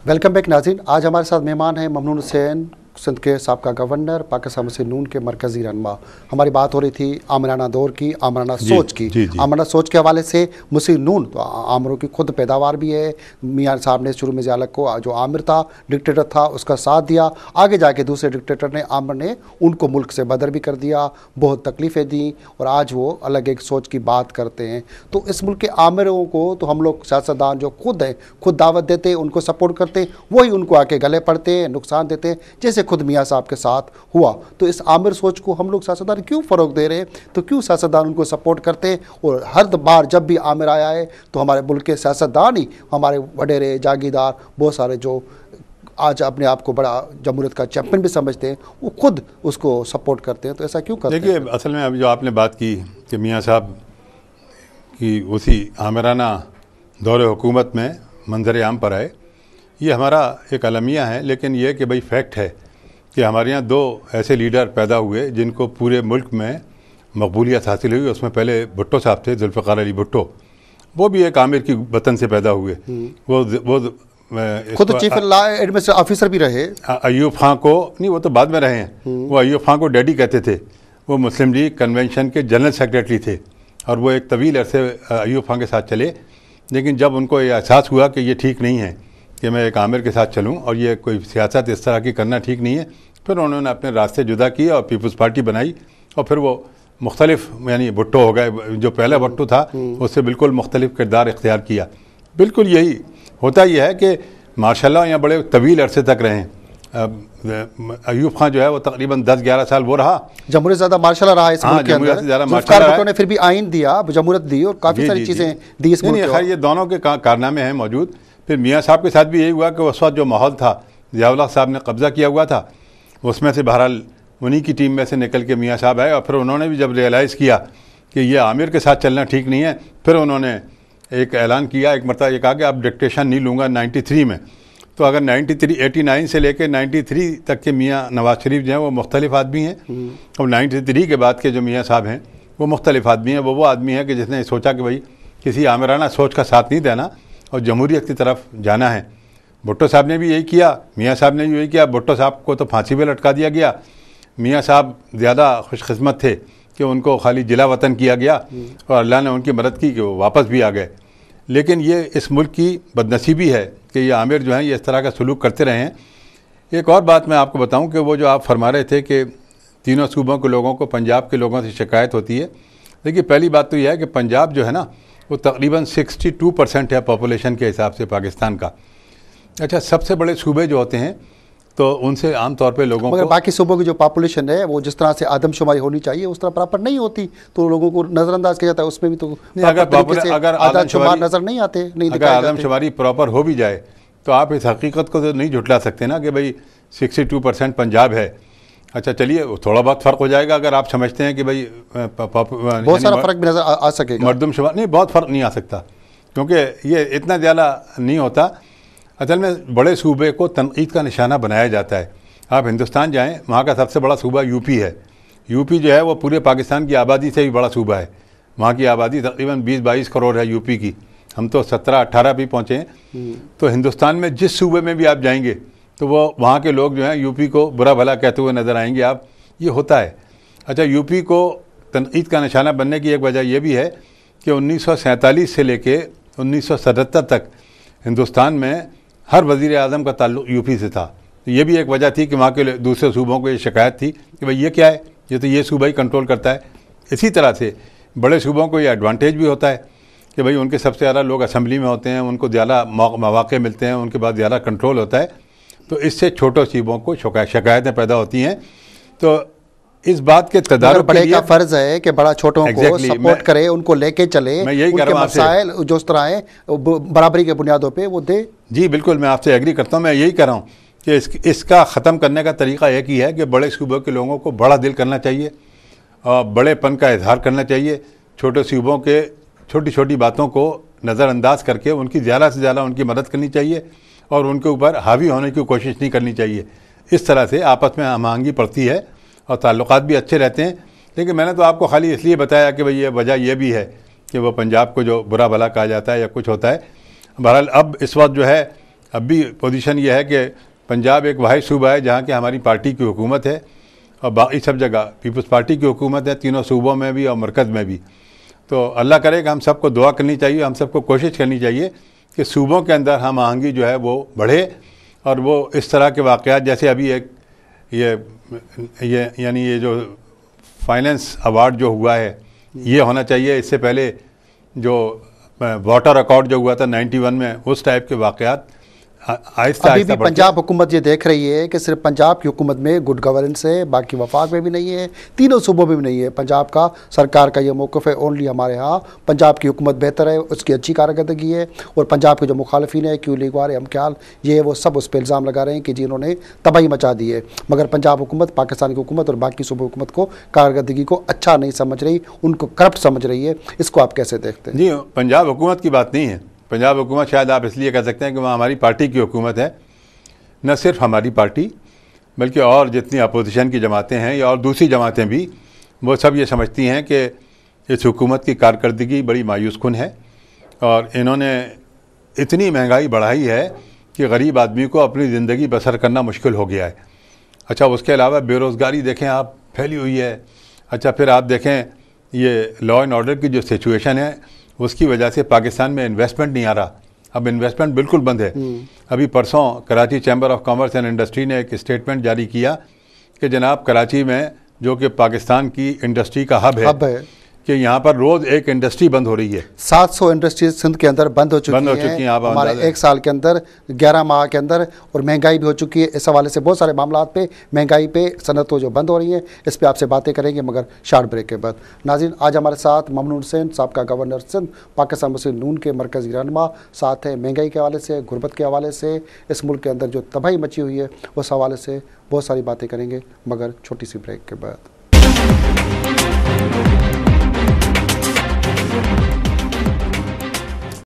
Welcome back नाज़रीन। आज हमारे साथ मेहमान हैं ममनून हुसैन, सिंध के साबका गवर्नर, पाकिस्तान मुस्लिम नून के मरकज़ी रहनुमा। हमारी बात हो रही थी आमराना दौर की, आमराना सोच की। आमराना सोच के हवाले से मुस्लिम नून तो आमरों की खुद पैदावार भी है। मियाँ साहब ने शुरू में ज़ियालक को जो आमिर था, डिक्टेटर था, उसका साथ दिया। आगे जाके दूसरे डिक्टेटर ने आमिर ने उनको मुल्क से बदर भी कर दिया, बहुत तकलीफ़ें दी और आज वो अलग एक सोच की बात करते हैं। तो इस मुल्क के आमिरों को तो हम लोग सियासतदान जो खुद हैं, खुद दावत देते हैं, उनको सपोर्ट करते हैं, वही उनको आके गले पड़ते हैं, नुकसान देते हैं, जैसे खुद मियाँ साहब के साथ हुआ। तो इस आमिर सोच को हम लोग सियासतदान क्यों फ़रोग दे रहे हैं? तो क्यों सियासतदान उनको सपोर्ट करते हैं? और हर बार जब भी आमिर आया है तो हमारे मुल्क के सियासतदान ही, हमारे वडेरे जागीरदार, बहुत सारे जो आज अपने आप को बड़ा जमहूरियत का चैंपियन भी समझते हैं, वो खुद उसको सपोर्ट करते हैं। तो ऐसा क्यों करते हैं? देखिए, असल में अभी जो आपने बात की कि मियाँ साहब की उसी आमिराना दौरे हुकूमत में मंजर आम पर आए, ये हमारा एक अलमिया है। लेकिन ये कि भाई फैक्ट है कि हमारे यहाँ दो ऐसे लीडर पैदा हुए जिनको पूरे मुल्क में मकबूलियत हासिल हुई। उसमें पहले भुट्टो साहब थे, जुल्फ़िकार अली भुट्टो, वो भी एक आमिर की वतन से पैदा हुए। वो खुद चीफ एडमिनिस्ट्रेटिव ऑफिसर भी रहे। अयूब खां को नहीं, वो तो बाद में रहे हैं। वो अयूब खां को डैडी कहते थे। वो मुस्लिम लीग कन्वेंशन के जनरल सेक्रेटरी थे और वो एक तवील अरसे अयूब खां के साथ चले। लेकिन जब उनको ये एहसास हुआ कि ये ठीक नहीं है कि मैं एक आमिर के साथ चलूं और ये कोई सियासत इस तरह की करना ठीक नहीं है, फिर उन्होंने अपने रास्ते जुदा किए और पीपल्स पार्टी बनाई। और फिर वो मुख्तलिफ यानी भुट्टो हो गए, जो पहला भुट्टो था उससे बिल्कुल मुख्तलिफ किरदार इख्तियार किया। बिल्कुल यही होता ही है कि माशाल्लाह यहाँ बड़े तवील अरसे तक रहे। अयूब खां जो है वो तकरीबन 10-11 साल वो रहा, जमहूरियत ज़्यादा मार्शल रहा इस मुल्क के अंदर। जुल्फ़िकार ने फिर भी आइन दिया, जमहूरियत दी और काफ़ी सारी चीज़ें दी इस मुल्क को। ये दोनों के कारनामे हैं मौजूद। फिर मियाँ साहब के साथ भी यही हुआ कि उस वक्त जो माहौल था, ज़िया-उल हक़ साहब ने कब्ज़ा किया हुआ था, उसमें से बहरहाल उन्हीं की टीम में से निकल के मियाँ साहब आए। और फिर उन्होंने भी जब रियलाइज़ किया कि ये आमिर के साथ चलना ठीक नहीं है, फिर उन्होंने एक ऐलान किया, एक मरतबा ये कहा कि अब डिक्टेशन नहीं लूँगा 93 में। तो अगर 89 से लेकर 93 तक के मियाँ नवाज़ शरीफ जो हैं वो मुख्तलिफ आदमी हैं, और 93 के बाद के जो मियाँ साहब हैं वो मुख्तलिफ आदमी हैं। वो आदमी है कि जिसने सोचा कि भाई किसी आमिराना सोच का साथ नहीं देना और जमहूरियत की तरफ जाना है। भुट्टो साहब ने भी यही किया, मियाँ साहब ने भी यही किया। भुट्टो साहब को तो फांसी पे लटका दिया गया। मियाँ साहब ज़्यादा खुशकिस्मत थे कि उनको खाली जिला वतन किया गया और अल्लाह ने उनकी मदद की कि वो वापस भी आ गए। लेकिन ये इस मुल्क की बदनसीबी है कि ये आमिर जो हैं ये इस तरह का सलूक करते रहे हैं। एक और बात मैं आपको बताऊं कि वो जो आप फरमा रहे थे कि तीनों सूबों के लोगों को पंजाब के लोगों से शिकायत होती है। देखिए, पहली बात तो यह है कि पंजाब जो है ना वो तकरीबन 62% है पॉपुलेशन के हिसाब से पाकिस्तान का। अच्छा, सबसे बड़े सूबे जो होते हैं तो उनसे आम तौर पे लोगों को, बाकी सूबों की जो पॉपुलेशन है वो जिस तरह से आदमशुमारी होनी चाहिए उस तरह प्रॉपर नहीं होती, तो लोगों को नज़रअंदाज किया जाता है। उसमें भी तो अगर आदमशुमार नज़र नहीं आते, अगर आदमशुमारी प्रॉपर हो भी जाए तो आप इस हकीकत को तो नहीं झुटला सकते ना कि भाई 62% पंजाब है। अच्छा चलिए, थोड़ा बहुत फ़र्क हो जाएगा अगर आप समझते हैं कि भाई बहुत सारा फ़र्क भी नज़र आ सकेगा। मरदमशुमार नहीं, बहुत फ़र्क नहीं आ सकता क्योंकि ये इतना ज़्यादा नहीं होता। असल में बड़े सूबे को तनकीद का निशाना बनाया जाता है। आप हिंदुस्तान जाएं, वहाँ का सबसे बड़ा सूबा यूपी है। यूपी जो है वो पूरे पाकिस्तान की आबादी से भी बड़ा सूबा है। वहाँ की आबादी तकरीबन 20-22 करोड़ है यूपी की। हम तो 17-18 भी पहुँचे हैं। तो हिंदुस्तान में जिस सूबे में भी आप जाएंगे तो वो वहाँ के लोग जो हैं यूपी को बुरा भला कहते हुए नज़र आएंगे आप। ये होता है। अच्छा, यूपी को तनकीद का निशाना बनने की एक वजह यह भी है कि 1947 से लेके 1977 तक हिंदुस्तान में हर वज़ीर आज़म का ताल्लुक़ यूपी से था। तो ये भी एक वजह थी कि वहाँ के दूसरे सूबों को ये शिकायत थी कि भाई ये क्या है, ये तो ये सूबा ही कंट्रोल करता है। इसी तरह से बड़े सूबों को ये एडवांटेज भी होता है कि भाई उनके सबसे ज़्यादा लोग असम्बली में होते हैं, उनको ज़्यादा मौक़े मिलते हैं, उनके पास ज़्यादा कंट्रोल होता है। तो इससे छोटे सूबों को शिकायतें पैदा होती हैं। तो इस बात के तदारुक बड़े का फर्ज है कि बड़ा छोटों को सपोर्ट करे, उनको लेके चले, मैं यही कह रहा हूं, मसाइल जो इस तरह है बराबरी के बुनियादों पे वो दे। जी बिल्कुल, मैं आपसे एग्री करता हूं। मैं यही कह रहा हूं कि इसका ख़त्म करने का तरीका एक ही है कि बड़े सूबों के लोगों को बड़ा दिल करना चाहिए और बड़ेपन का इजहार करना चाहिए। छोटे सूबों के छोटी छोटी बातों को नज़रअंदाज करके उनकी ज़्यादा से ज़्यादा उनकी मदद करनी चाहिए और उनके ऊपर हावी होने की कोशिश नहीं करनी चाहिए। इस तरह से आपस में हमआहंगी पड़ती है और ताल्लुकात भी अच्छे रहते हैं। लेकिन मैंने तो आपको खाली इसलिए बताया कि भाई ये वजह यह भी है कि वो पंजाब को जो बुरा भला कहा जाता है या कुछ होता है। बहरहाल अब इस वक्त जो है अब भी पोजीशन ये है कि पंजाब एक वाहिद सूबा है जहाँ की हमारी पार्टी की हुकूमत है और बाकी सब जगह पीपल्स पार्टी की हुकूमत है, तीनों सूबों में भी और मरकज़ में भी। तो अल्लाह करे कि हम सबको दुआ करनी चाहिए, हम सबको कोशिश करनी चाहिए कि सूबों के अंदर हम आहंगी जो है वो बढ़े और वो इस तरह के वाक़यात जैसे अभी एक ये यानी ये जो फाइनेंस अवार्ड जो हुआ है ये होना चाहिए। इससे पहले जो वाटर अकॉर्ड जो हुआ था 91 में, उस टाइप के वाक़यात आहिस्ता अभी भी पंजाब हुकूमत ये देख रही है कि सिर्फ पंजाब की हुकूमत में गुड गवर्नेंस है, बाकी वफाक में भी नहीं है, तीनों सूबों में भी नहीं है। पंजाब का सरकार का ये मौक़िफ़ है ओनली हमारे यहाँ पंजाब की हुकूमत बेहतर है, उसकी अच्छी कारकर्दगी है। और पंजाब के जो मुखालफिन है, क्यों लीग वाले, हम ख्याल, ये वो सब उस पर इल्ज़ाम लगा रहे हैं कि जिन्होंने तबाही मचा दी है। मगर पंजाब हुकूमत पाकिस्तान की हुकूमत और बाकी सूबा हुकूमत को कारकर्दगी को अच्छा नहीं समझ रही, उनको करप्ट समझ रही है। इसको आप कैसे देखते हैं? जी, पंजाब हुकूमत की बात नहीं है। पंजाब हुकूमत शायद आप इसलिए कह सकते हैं कि वहाँ हमारी पार्टी की हुकूमत है। न सिर्फ हमारी पार्टी बल्कि और जितनी अपोजिशन की जमातें हैं या और दूसरी जमातें भी, वो सब ये समझती हैं कि इस हुकूमत की कारकर्दगी बड़ी मायूस कुन है और इन्होंने इतनी महंगाई बढ़ाई है कि गरीब आदमी को अपनी ज़िंदगी बसर करना मुश्किल हो गया है। अच्छा, उसके अलावा बेरोज़गारी देखें आप फैली हुई है। अच्छा, फिर आप देखें ये लॉ एंड ऑर्डर की जो सिचुएशन है उसकी वजह से पाकिस्तान में इन्वेस्टमेंट नहीं आ रहा। अब इन्वेस्टमेंट बिल्कुल बंद है। अभी परसों Karachi chamber of commerce and industry ने एक स्टेटमेंट जारी किया कि जनाब कराची में, जो कि पाकिस्तान की इंडस्ट्री का हब है कि यहाँ पर रोज़ एक इंडस्ट्री बंद हो रही है। 700 इंडस्ट्रीज सिंध के अंदर बंद हो चुकी हैं हमारे एक साल के अंदर, 11 माह के अंदर। और महंगाई भी हो चुकी है। इस हवाले से बहुत सारे मामला पे, महंगाई पे, सनतों जो बंद हो रही हैं, इस पर आपसे बातें करेंगे मगर शार्ट ब्रेक के बाद। नाज़रीन, आज हमारे साथ ममनून हुसैन साहब, गवर्नर सिंध, पाकिस्तान मुस्लिम नून के मरकज़ी रहनुमा, साथ हैं महंगाई के हवाले से, गुरबत के हवाले से, इस मुल्क के अंदर जो तबाही मची हुई है उस हवाले से बहुत सारी बातें करेंगे मगर छोटी सी ब्रेक के बाद।